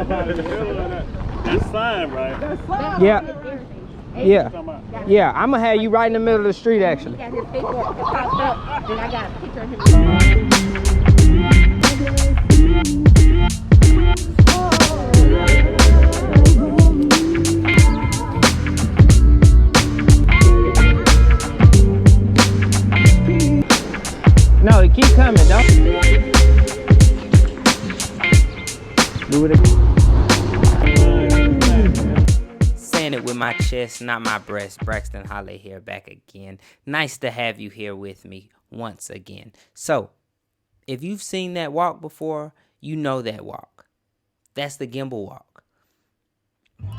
That's slime, right? That's slime. Yeah. Yeah. Yeah, I'm gonna have you right in the middle of the street, actually. Got his paperwork popped up, then I got a picture of him. No, keep coming, don't. Do it again. Saying it with my chest, not my breast. Braxton Holley here, back again. Nice to have you here with me once again. So, if you've seen that walk before, you know that walk. That's the gimbal walk.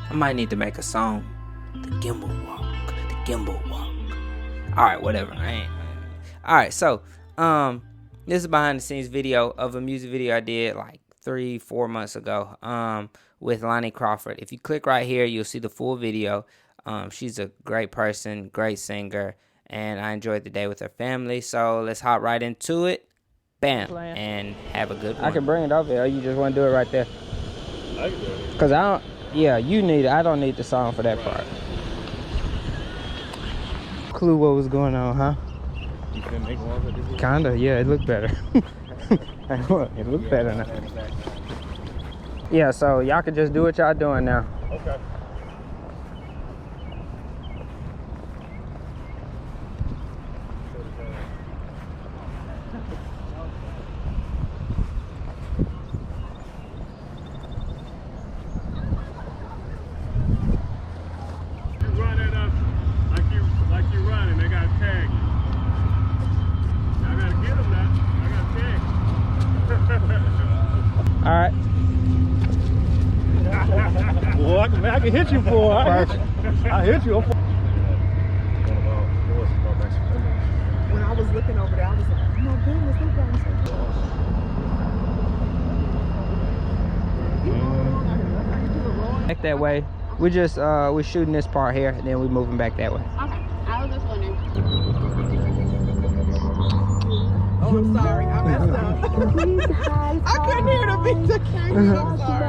I might need to make a song. The gimbal walk. The gimbal walk. Alright, whatever. Alright, so this is a behind the scenes video of a music video I did like 3-4 months ago with Lonnie Crawford. If you click right here, you'll see the full video. She's a great person, great singer, and I enjoyed the day with her family. So let's hop right into it. Bam, and have a good one. I can bring it over here, or you just want to do it right there? I can do it. Because I don't, yeah, you need it. I don't need the song for that part. Clue what was going on, huh? You can make one of it. Kinda, yeah, it looked better. It looked better now. Yeah, so y'all can just do what y'all doing now. Okay. You run it up like you running. They got a tag. I gotta get them now. I got a tag. All right. Well, I can hit you for it. I hit you. When I was looking over there, I was like, oh my goodness, look at him. Back that way. We just we're shooting this part here, and then we're moving back that way. Okay, I was just wondering. Oh, I'm sorry, I messed up. I couldn't hear the beat. I'm sorry.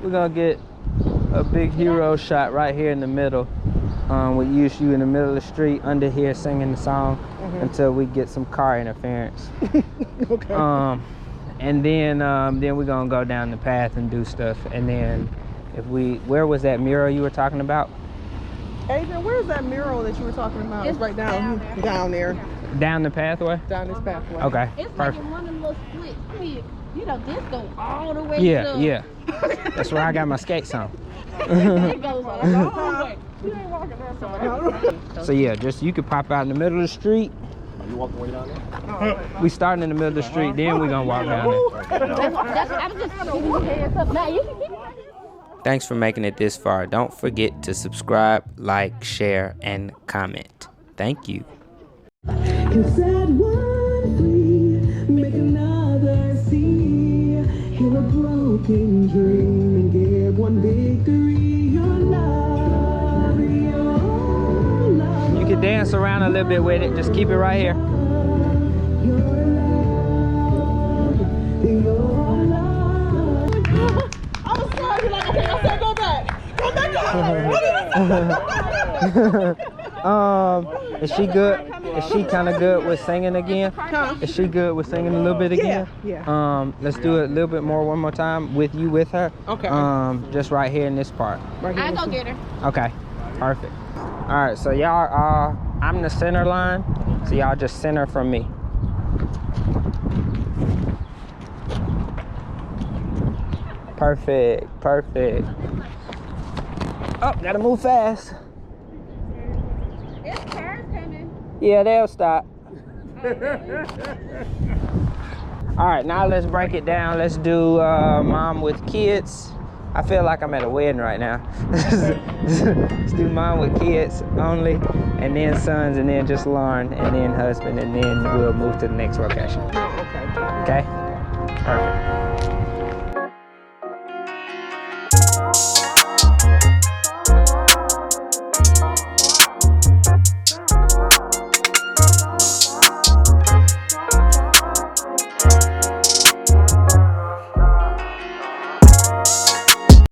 We're gonna get a big hero shot right here in the middle. We use you in the middle of the street under here singing the song until we get some car interference. Okay. And then we're gonna go down the path and do stuff. And then where was that mural you were talking about? Adrian, where's that mural that you were talking about? It's right down there. Down the pathway? Down this pathway. Okay. It's perfect. like in one of them little split quick. You know, this goes all the way Yeah, to yeah. That's where I got my skates on. it goes all the way. You ain't walking that far. So yeah, just you could pop out in the middle of the street. You walking way down there? We starting in the middle of the street, then we're gonna walk down there. I was just giving you a heads up. Now you can keep it right here. Thanks for making it this far. Don't forget to subscribe, like, share, and comment. Thank you. You said one free, make another see. Heal a broken dream and give one victory. Your love, your love. You can dance around a little bit with it. Just keep it right here. Your love, your love. I was sorry, like, okay, I said go back. Go back. Is she good? Is she kind of good with singing again? Huh? Is she good with singing a little bit again? Yeah. Let's do it a little bit more one more time with you with her. Okay. Just right here in this part. Right here. I go get her. Okay. Perfect. All right. So y'all, I'm the center line. So y'all just center from me. Perfect. Perfect. Oh, gotta move fast. It's cars coming. Yeah, they'll stop. All right, now let's break it down. Let's do mom with kids. I feel like I'm at a wedding right now. Let's do mom with kids only, and then sons, and then just Lauren, and then husband, and then we'll move to the next location. Okay. Okay? Perfect.